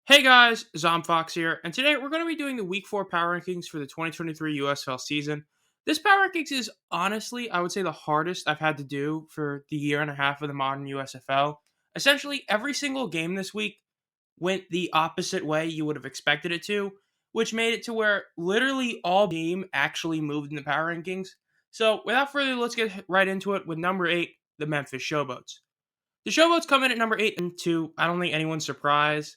Hey guys, Zomfox here, and today we're going to be doing the Week 4 Power Rankings for the 2023 USFL season. This Power Rankings is honestly, I would say, the hardest I've had to do for the year and a half of the modern USFL. Essentially, every single game this week went the opposite way you would have expected it to, which made it to where literally all game actually moved in the Power Rankings. So, without further ado, let's get right into it with number 8, the Memphis Showboats. The Showboats come in at number 8 and 2. I don't think anyone's surprised.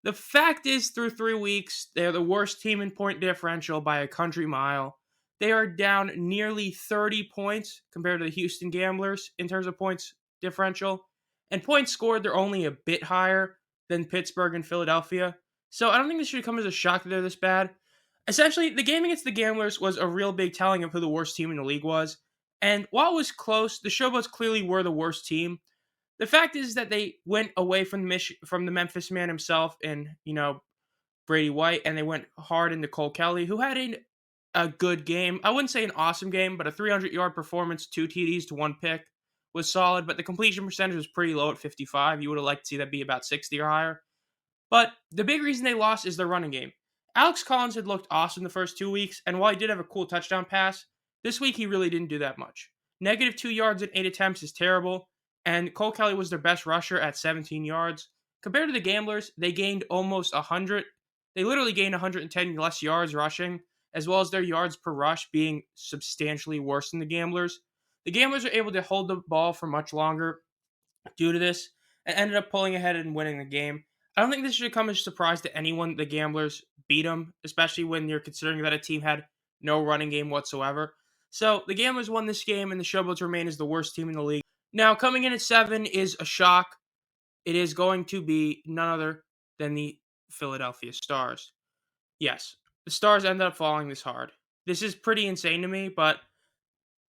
The fact is, through 3 weeks, they're the worst team in point differential by a country mile. They are down nearly 30 points compared to the Houston Gamblers in terms of points differential. And points scored, they're only a bit higher than Pittsburgh and Philadelphia. So I don't think this should come as a shock that they're this bad. Essentially, the game against the Gamblers was a real big telling of who the worst team in the league was. And while it was close, the Showboats clearly were the worst team. The fact is that they went away from the Memphis man himself and Brady White, and they went hard into Cole Kelly, who had a good game. I wouldn't say an awesome game, but a 300-yard performance, 2 TDs to 1 pick was solid. But the completion percentage was pretty low at 55. You would have liked to see that be about 60 or higher. But the big reason they lost is their running game. Alex Collins had looked awesome the first 2 weeks, and while he did have a cool touchdown pass, this week he really didn't do that much. Negative 2 yards in 8 attempts is terrible. And Cole Kelly was their best rusher at 17 yards. Compared to the Gamblers, they gained almost 100. They literally gained 110 less yards rushing, as well as their yards per rush being substantially worse than the Gamblers. The Gamblers are able to hold the ball for much longer due to this, and ended up pulling ahead and winning the game. I don't think this should come as a surprise to anyone. The Gamblers beat them, especially when you're considering that a team had no running game whatsoever. So the Gamblers won this game, and the Showboats remain as the worst team in the league. Now, coming in at 7 is a shock. It is going to be none other than the Philadelphia Stars. Yes, the Stars ended up falling this hard. This is pretty insane to me, but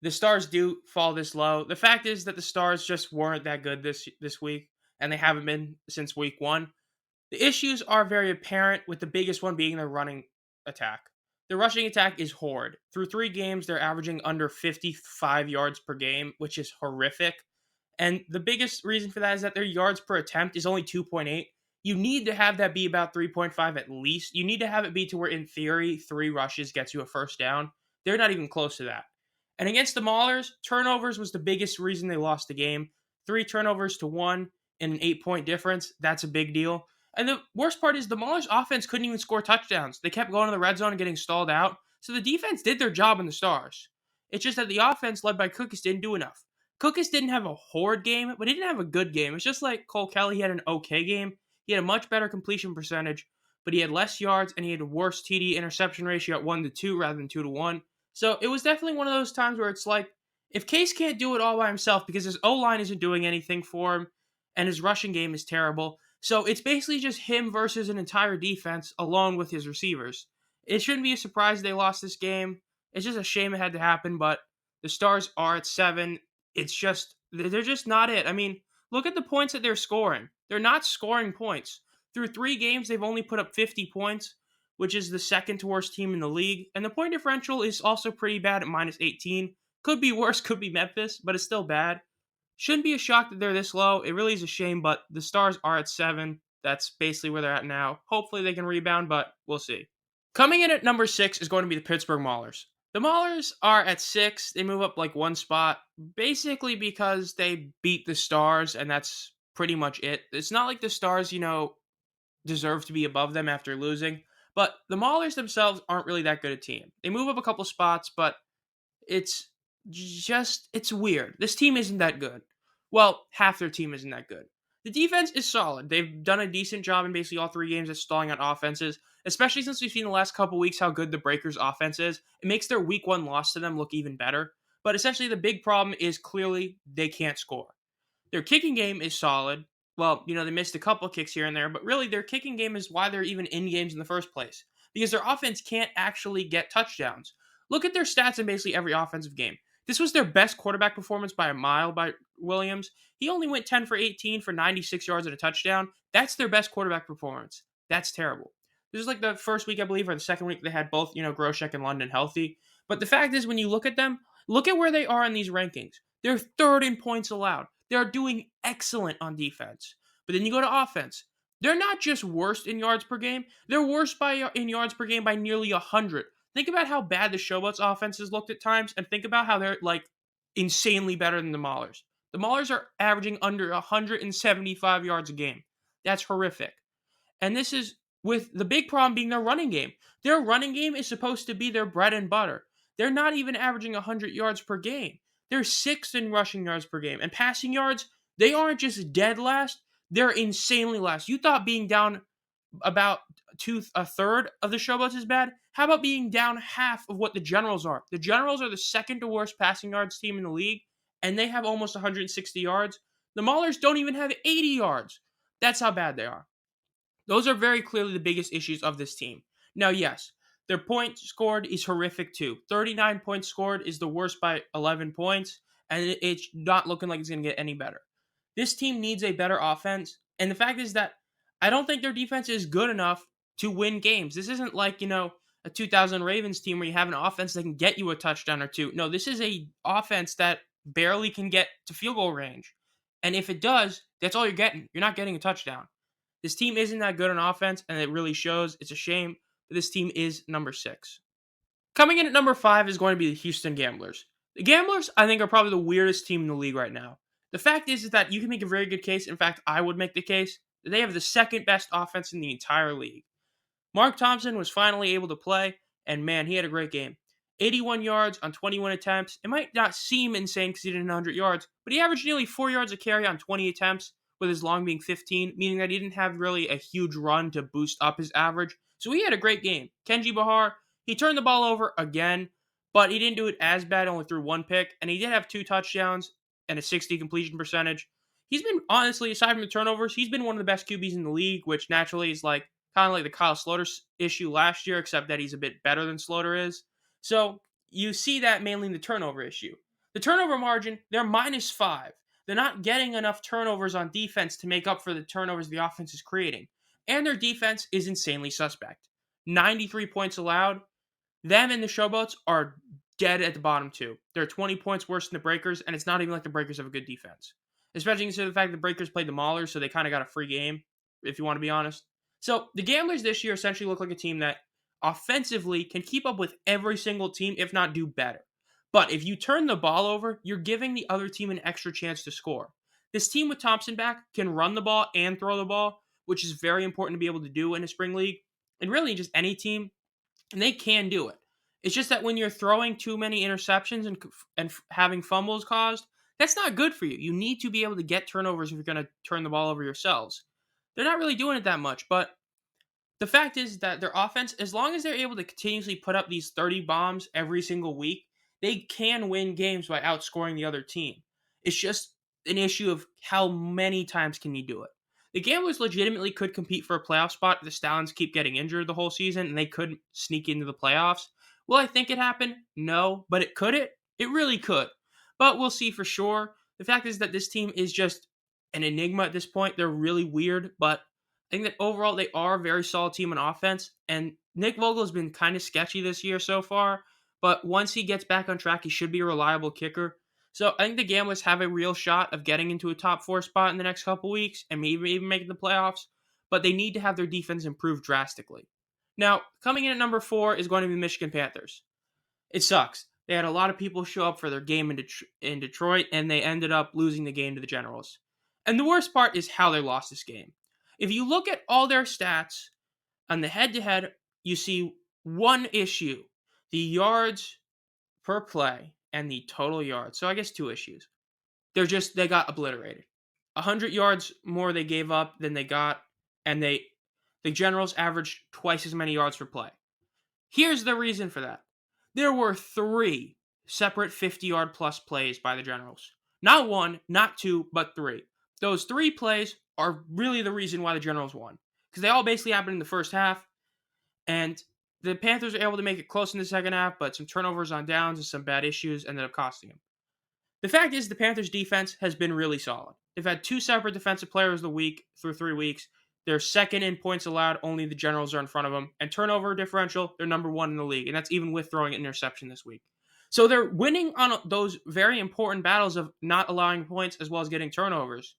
the Stars do fall this low. The fact is that the Stars just weren't that good this week, and they haven't been since week 1. The issues are very apparent, with the biggest one being their running attack. The rushing attack is horrid. Through 3 games, they're averaging under 55 yards per game, which is horrific. And the biggest reason for that is that their yards per attempt is only 2.8. You need to have that be about 3.5 at least. You need to have it be to where, in theory, 3 rushes gets you a first down. They're not even close to that. And against the Maulers, turnovers was the biggest reason they lost the game. 3 turnovers to 1 in an 8-point difference. That's a big deal. And the worst part is the Maulers' offense couldn't even score touchdowns. They kept going to the red zone and getting stalled out. So the defense did their job in the Stars. It's just that the offense, led by Cookus, didn't do enough. Cookus didn't have a horrid game, but he didn't have a good game. It's just like Cole Kelly. He had an okay game. He had a much better completion percentage, but he had less yards, and he had a worse TD interception ratio at 1-2 rather than 2-1. So it was definitely one of those times where it's like, if Case can't do it all by himself because his O-line isn't doing anything for him, and his rushing game is terrible, so it's basically just him versus an entire defense alone with his receivers. It shouldn't be a surprise they lost this game. It's just a shame it had to happen, but the Stars are at 7. It's just, they're just not it. I mean, look at the points that they're scoring. They're not scoring points. Through 3 games, they've only put up 50 points, which is the second to worst team in the league. And the point differential is also pretty bad at minus 18. Could be worse, could be Memphis, but it's still bad. Shouldn't be a shock that they're this low. It really is a shame, but the Stars are at 7. That's basically where they're at now. Hopefully they can rebound, but we'll see. Coming in at number 6 is going to be the Pittsburgh Maulers. The Maulers are at 6. They move up like 1 spot, basically because they beat the Stars, and that's pretty much it. It's not like the Stars, deserve to be above them after losing, but the Maulers themselves aren't really that good a team. They move up a couple spots, but it's weird. This team isn't that good. Well, half their team isn't that good. The defense is solid. They've done a decent job in basically all 3 games at stalling out offenses, especially since we've seen the last couple weeks how good the Breakers' offense is. It makes their week 1 loss to them look even better. But essentially the big problem is clearly they can't score. Their kicking game is solid. Well, they missed a couple kicks here and there, but really their kicking game is why they're even in games in the first place. Because their offense can't actually get touchdowns. Look at their stats in basically every offensive game. This was their best quarterback performance by a mile by Williams. He only went 10 for 18 for 96 yards and a touchdown. That's their best quarterback performance. That's terrible. This is like the first week, I believe, or the second week they had both, Groshek and London healthy. But the fact is, when you look at them, look at where they are in these rankings. They're 3rd in points allowed. They're doing excellent on defense. But then you go to offense. They're not just worst in yards per game, they're worst in yards per game by nearly 100. Think about how bad the Showboats offenses looked at times, and think about how they're like insanely better than the Maulers. The Maulers are averaging under 175 yards a game. That's horrific. And this is with the big problem being their running game. Their running game is supposed to be their bread and butter. They're not even averaging 100 yards per game. They're sixth in rushing yards per game. And passing yards, they aren't just dead last, they're insanely last. You thought being down about a third of the Showboats is bad? How about being down half of what the Generals are? The Generals are the second to worst passing yards team in the league, and they have almost 160 yards. The Maulers don't even have 80 yards. That's how bad they are. Those are very clearly the biggest issues of this team. Now, yes, their points scored is horrific too. 39 points scored is the worst by 11 points, and it's not looking like it's going to get any better. This team needs a better offense, and the fact is that I don't think their defense is good enough to win games. This isn't like, a 2000 Ravens team where you have an offense that can get you a touchdown or two. No, this is a offense that barely can get to field goal range. And if it does, that's all you're getting. You're not getting a touchdown. This team isn't that good on offense, and it really shows. It's a shame, but this team is number 6. Coming in at number 5 is going to be the Houston Gamblers. The Gamblers, I think, are probably the weirdest team in the league right now. The fact is that you can make a very good case. In fact, I would make the case that they have the second best offense in the entire league. Mark Thompson was finally able to play, and man, he had a great game. 81 yards on 21 attempts. It might not seem insane because he did 100 yards, but he averaged nearly 4 yards a carry on 20 attempts, with his long being 15, meaning that he didn't have really a huge run to boost up his average. So he had a great game. Kenji Bahar, he turned the ball over again, but he didn't do it as bad, only threw 1 pick, and he did have 2 touchdowns and a 60 completion percentage. He's been, honestly, aside from the turnovers, he's been one of the best QBs in the league, which naturally is like kind of like the Kyle Sloter issue last year, except that he's a bit better than Sloter is. So you see that mainly in the turnover issue. The turnover margin, they're -5. They're not getting enough turnovers on defense to make up for the turnovers the offense is creating. And their defense is insanely suspect. 93 points allowed. Them and the Showboats are dead at the bottom two. They're 20 points worse than the Breakers, and it's not even like the Breakers have a good defense. Especially considering the fact that the Breakers played the Maulers, so they kind of got a free game, if you want to be honest. So the Gamblers this year essentially look like a team that offensively can keep up with every single team, if not do better. But if you turn the ball over, you're giving the other team an extra chance to score. This team with Thompson back can run the ball and throw the ball, which is very important to be able to do in a spring league. And really just any team, and they can do it. It's just that when you're throwing too many interceptions and having fumbles caused, that's not good for you. You need to be able to get turnovers if you're going to turn the ball over yourselves. They're not really doing it that much, but the fact is that their offense, as long as they're able to continuously put up these 30 bombs every single week, they can win games by outscoring the other team. It's just an issue of how many times can you do it. The Gamblers legitimately could compete for a playoff spot if the Stallions keep getting injured the whole season and they could sneak into the playoffs. Will I think it happen? No, but it could it? It really could. But we'll see for sure. The fact is that this team is just an enigma at this point. They're really weird, but I think that overall they are a very solid team on offense. And Nick Vogel has been kind of sketchy this year so far, but once he gets back on track, he should be a reliable kicker. So I think the Gamblers have a real shot of getting into a top 4 spot in the next couple weeks and maybe even making the playoffs, but they need to have their defense improve drastically. Now, coming in at number 4 is going to be the Michigan Panthers. It sucks. They had a lot of people show up for their game in Detroit, and they ended up losing the game to the Generals. And the worst part is how they lost this game. If you look at all their stats on the head-to-head, you see one issue. The yards per play and the total yards. So I guess 2 issues. They got obliterated. 100 yards more they gave up than they got, and the Generals averaged twice as many yards per play. Here's the reason for that. There were 3 separate 50-yard plus plays by the Generals. Not 1, not 2, but 3. Those 3 plays are really the reason why the Generals won. Because they all basically happened in the first half, and the Panthers were able to make it close in the second half, but some turnovers on downs and some bad issues ended up costing them. The fact is the Panthers' defense has been really solid. They've had 2 separate defensive players of the week through 3 weeks. They're second in points allowed, only the Generals are in front of them. And turnover differential, they're number 1 in the league, and that's even with throwing an interception this week. So they're winning on those very important battles of not allowing points as well as getting turnovers.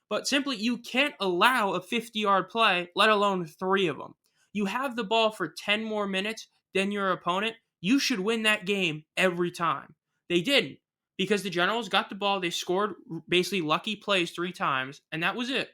But simply, you can't allow a 50-yard play, let alone 3 of them. You have the ball for 10 more minutes than your opponent. You should win that game every time. They didn't because the Generals got the ball. They scored basically lucky plays 3 times, and that was it.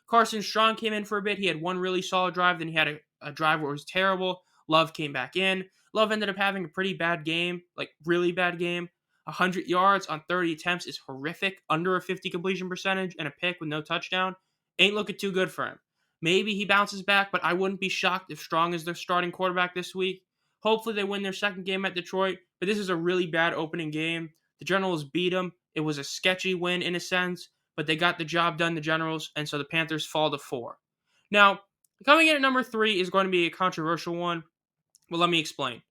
Carson Strong came in for a bit. He had one really solid drive. Then he had a drive where it was terrible. Love came back in. Love ended up having a pretty bad game, like really bad game. 100 yards on 30 attempts is horrific. Under a 50 completion percentage and a pick with no touchdown. Ain't looking too good for him. Maybe he bounces back, but I wouldn't be shocked if Strong is their starting quarterback this week. Hopefully they win their second game at Detroit, but this is a really bad opening game. The Generals beat them. It was a sketchy win in a sense, but they got the job done, the Generals, and so the Panthers fall to 4. Now, coming in at number 3 is going to be a controversial one. Well, let me explain.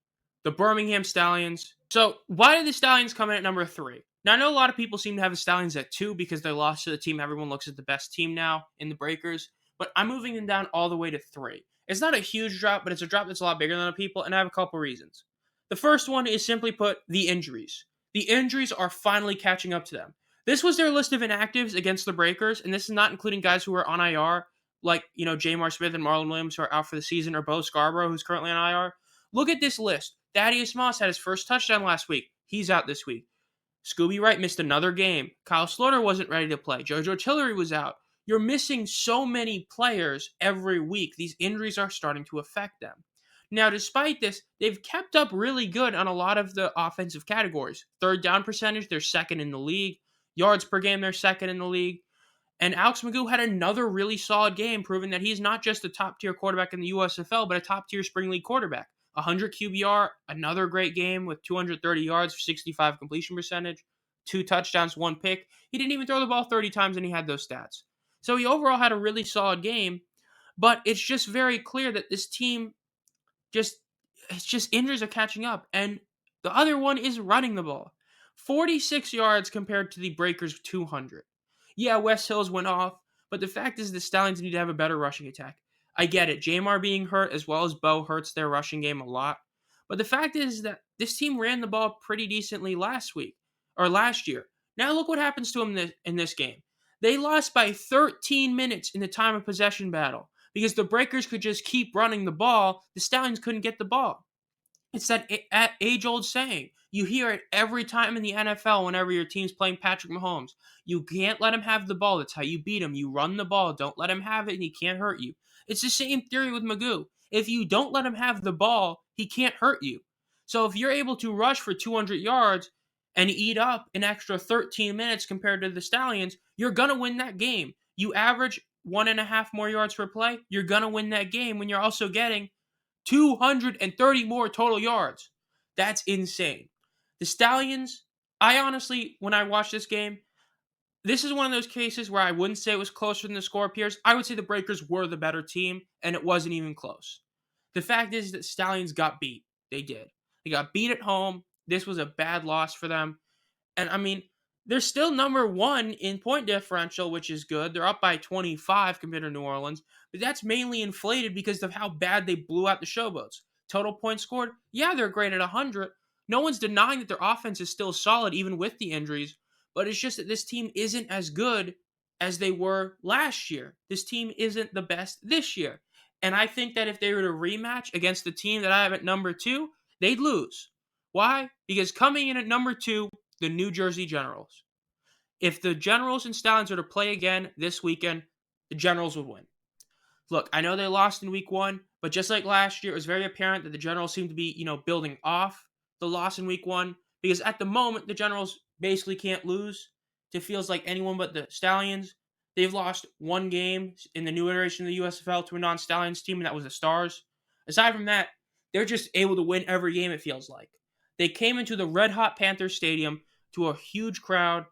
The Birmingham Stallions. So, why did the Stallions come in at number 3? Now, I know a lot of people seem to have the Stallions at 2 because they lost to the team everyone looks at the best team now in the Breakers, but I'm moving them down all the way to 3. It's not a huge drop, but it's a drop that's a lot bigger than other people, and I have a couple reasons. The first one is simply put, the injuries. The injuries are finally catching up to them. This was their list of inactives against the Breakers, and this is not including guys who are on IR, like, Jamar Smith and Marlon Williams who are out for the season, or Bo Scarborough, who's currently on IR. Look at this list. Thaddeus Moss had his first touchdown last week. He's out this week. Scooby Wright missed another game. Kyle Slaughter wasn't ready to play. JoJo Tillery was out. You're missing so many players every week. These injuries are starting to affect them. Now, despite this, they've kept up really good on a lot of the offensive categories. Third down percentage, they're second in the league. Yards per game, they're second in the league. And Alex Magoo had another really solid game, proving that he's not just a top-tier quarterback in the USFL, but a top-tier spring league quarterback. 100 QBR, another great game with 230 yards for 65 completion percentage, 2 touchdowns, 1 pick. He didn't even throw the ball 30 times, and he had those stats. So he overall had a really solid game, but it's just very clear that this team injuries are catching up. And the other one is running the ball. 46 yards compared to the Breakers' 200. Yeah, Wes Hills went off, but the fact is the Stallions need to have a better rushing attack. I get it. Jamar being hurt as well as Bo hurts their rushing game a lot. But the fact is that this team ran the ball pretty decently last year. Now look what happens to them in this game. They lost by 13 minutes in the time of possession battle because the Breakers could just keep running the ball. The Stallions couldn't get the ball. It's that age-old saying. You hear it every time in the NFL whenever your team's playing Patrick Mahomes. You can't let him have the ball. That's how you beat him. You run the ball. Don't let him have it, and he can't hurt you. It's the same theory with Magoo. If you don't let him have the ball, he can't hurt you. So if you're able to rush for 200 yards and eat up an extra 13 minutes compared to the Stallions, you're going to win that game. You average 1.5 more yards per play, you're going to win that game when you're also getting 230 more total yards. That's insane. The Stallions, I honestly, when I watched this game, this is one of those cases where I wouldn't say it was closer than the score appears. I would say the Breakers were the better team, and it wasn't even close. The fact is that Stallions got beat. They did. They got beat at home. This was a bad loss for them. And, I mean, they're still number 1 in point differential, which is good. They're up by 25 compared to New Orleans. But that's mainly inflated because of how bad they blew out the Showboats. Total points scored, yeah, they're great at 100. No one's denying that their offense is still solid, even with the injuries. But it's just that this team isn't as good as they were last year. This team isn't the best this year. And I think that if they were to rematch against the team that I have at number 2, they'd lose. Why? Because coming in at number 2, the New Jersey Generals. If the Generals and Stallions were to play again this weekend, the Generals would win. Look, I know they lost in week 1, but just like last year, it was very apparent that the Generals seemed to be, building off the loss in week 1. Because at the moment, the Generals basically can't lose to feels like anyone but the Stallions. They've lost 1 game in the new iteration of the USFL to a non-Stallions team, and that was the Stars. Aside from that, they're just able to win every game, it feels like. They came into the Red Hot Panthers Stadium to a huge crowd,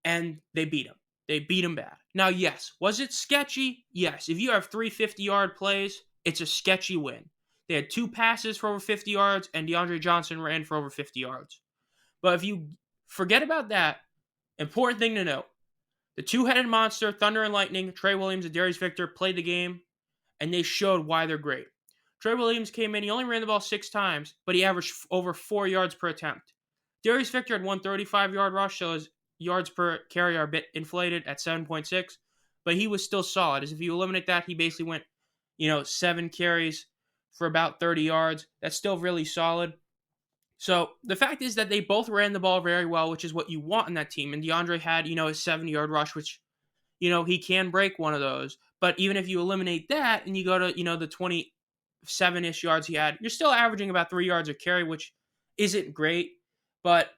and they beat them. They beat them bad. Now, yes, was it sketchy? Yes. If you have 3 50-yard plays, it's a sketchy win. They had 2 passes for over 50 yards, and DeAndre Johnson ran for over 50 yards. But if you forget about that, important thing to note, the 2-headed monster, Thunder and Lightning, Trey Williams and Darius Victor played the game, and they showed why they're great. Trey Williams came in, he only ran the ball 6 times, but he averaged over 4 yards per attempt. Darius Victor had 1 35-yard rush, so his yards per carry are a bit inflated at 7.6. but he was still solid. As if you eliminate that, he basically went, 7 carries for about 30 yards. That's still really solid. So the fact is that they both ran the ball very well, which is what you want in that team. And DeAndre had, a 70-yard rush, which, he can break one of those. But even if you eliminate that and you go to, the 27-ish yards he had, you're still averaging about 3 yards a carry, which isn't great. But,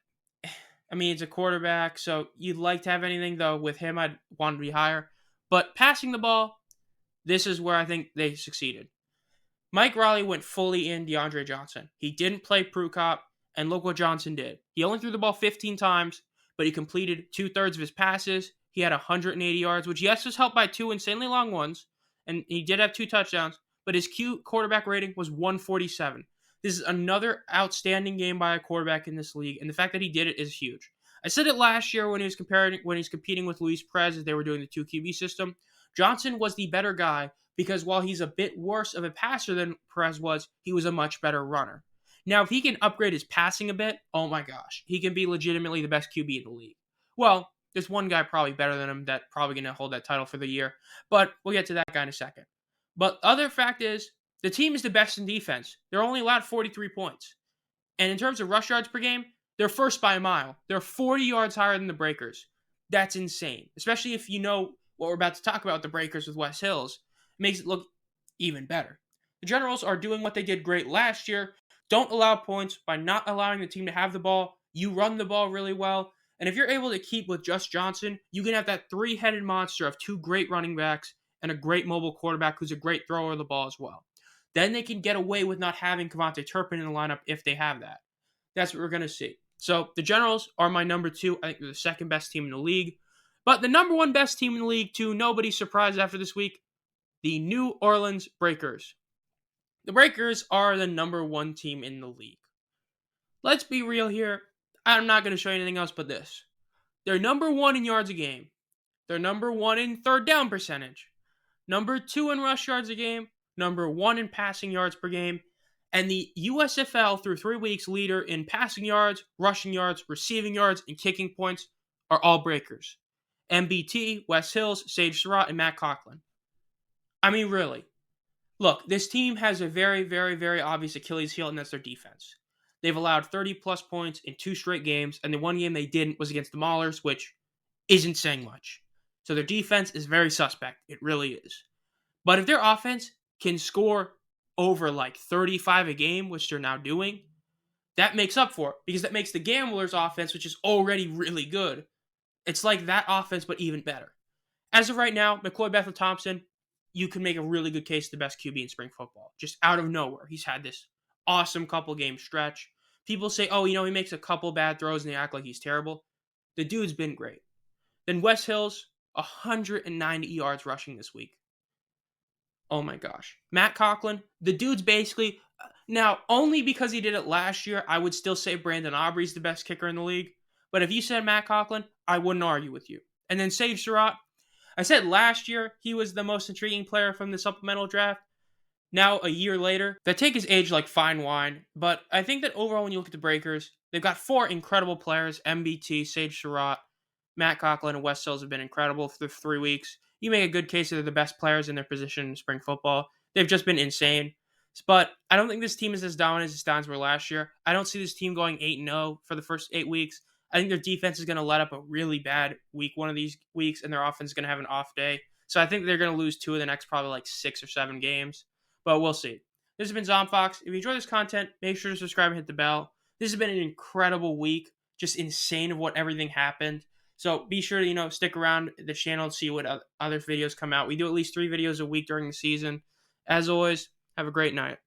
I mean, it's a quarterback, so you'd like to have anything, though. With him, I'd want to be higher. But passing the ball, this is where I think they succeeded. Mike Riley went fully in DeAndre Johnson. He didn't play Prukop, and look what Johnson did. He only threw the ball 15 times, but he completed 2/3 of his passes. He had 180 yards, which, yes, was helped by 2 insanely long ones, and he did have 2 touchdowns, but his Q quarterback rating was 147. This is another outstanding game by a quarterback in this league, and the fact that he did it is huge. I said it last year when he was competing with Luis Perez as they were doing the 2 QB system. Johnson was the better guy because while he's a bit worse of a passer than Perez was, he was a much better runner. Now, if he can upgrade his passing a bit, oh my gosh, he can be legitimately the best QB in the league. Well, there's one guy probably better than him that's probably going to hold that title for the year, but we'll get to that guy in a second. But other fact is, the team is the best in defense. They're only allowed 43 points. And in terms of rush yards per game, they're first by a mile. They're 40 yards higher than the Breakers. That's insane, especially if you know what we're about to talk about with the Breakers with West Hills. It makes it look even better. The Generals are doing what they did great last year. Don't allow points by not allowing the team to have the ball. You run the ball really well. And if you're able to keep with just Johnson, you can have that 3-headed monster of 2 great running backs and a great mobile quarterback who's a great thrower of the ball as well. Then they can get away with not having Kevontae Turpin in the lineup if they have that. That's what we're going to see. So the Generals are my number 2. I think they're the second best team in the league. But the number 1 best team in the league, to nobody's surprise after this week, the New Orleans Breakers. The Breakers are the number 1 team in the league. Let's be real here. I'm not going to show you anything else but this. They're number 1 in yards a game. They're number 1 in third down percentage. Number 2 in rush yards a game. Number 1 in passing yards per game. And the USFL through 3 weeks leader in passing yards, rushing yards, receiving yards, and kicking points are all Breakers. MBT, Wes Hills, Sage Surratt, and Matt Conklin. I mean, really. Look, this team has a very, very, very obvious Achilles heel, and that's their defense. They've allowed 30-plus points in 2 straight games, and the one game they didn't was against the Maulers, which isn't saying much. So their defense is very suspect. It really is. But if their offense can score over like 35 a game, which they're now doing, that makes up for it, because that makes the Gamblers' offense, which is already really good, it's like that offense, but even better. As of right now, McCoy Bethel-Thompson, you can make a really good case the best QB in spring football. Just out of nowhere. He's had this awesome couple game stretch. People say, oh, he makes a couple bad throws and they act like he's terrible. The dude's been great. Then Wes Hills, 190 yards rushing this week. Oh my gosh. Matt Conklin, the dude's basically, now only because he did it last year, I would still say Brandon Aubrey's the best kicker in the league. But if you said Matt Conklin, I wouldn't argue with you. And then Sage Surratt, I said last year he was the most intriguing player from the supplemental draft. Now, a year later, that take his age like fine wine. But I think that overall, when you look at the Breakers, they've got 4 incredible players. MBT, Sage Surratt, Matt Conklin, and Wes Hills have been incredible for the 3 weeks. You make a good case that they're the best players in their position in spring football. They've just been insane. But I don't think this team is as dominant as the Steins were last year. I don't see this team going 8-0 for the first 8 weeks. I think their defense is going to let up a really bad week one of these weeks, and their offense is going to have an off day. So I think they're going to lose 2 of the next probably like 6 or 7 games. But we'll see. This has been Zomfox. If you enjoy this content, make sure to subscribe and hit the bell. This has been an incredible week. Just insane of what everything happened. So be sure to, stick around the channel to see what other videos come out. We do at least 3 videos a week during the season. As always, have a great night.